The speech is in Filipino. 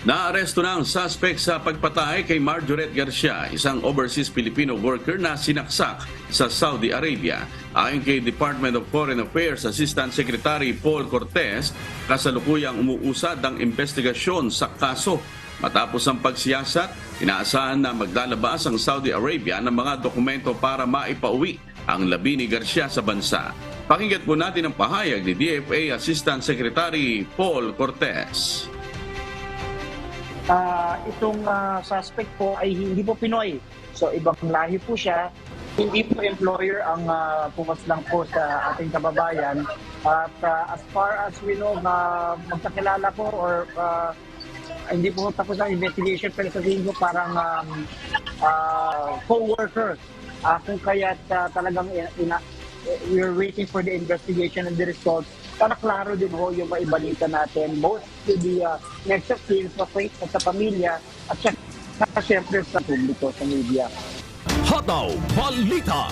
Naaresto na ang suspect sa pagpatay kay Marjoret Garcia, isang overseas Filipino worker na sinaksak sa Saudi Arabia. Ayon kay Department of Foreign Affairs Assistant Secretary Paul Cortez, kasalukuyang umuusad ang investigasyon sa kaso. Matapos ang pagsiyasat, inaasahan na maglalabas ang Saudi Arabia ng mga dokumento para maipauwi ang labi ni Garcia sa bansa. Pakinggan po natin ang pahayag ni DFA Assistant Secretary Paul Cortez. Itong suspect po ay hindi po Pinoy. So ibang lahi po siya. Hindi po employer ang pumaslang po sa ating kababayan. At as far as we know, magkakilala po or hindi po tapos ang investigation, pero sabihin ko parang co-worker. Kung kaya't talagang we're waiting for the investigation and the results para klaro din ho yung maibalita natin both to the next of kin, sa pamilya at siyempre sa publiko, sa media. Hataw Balita.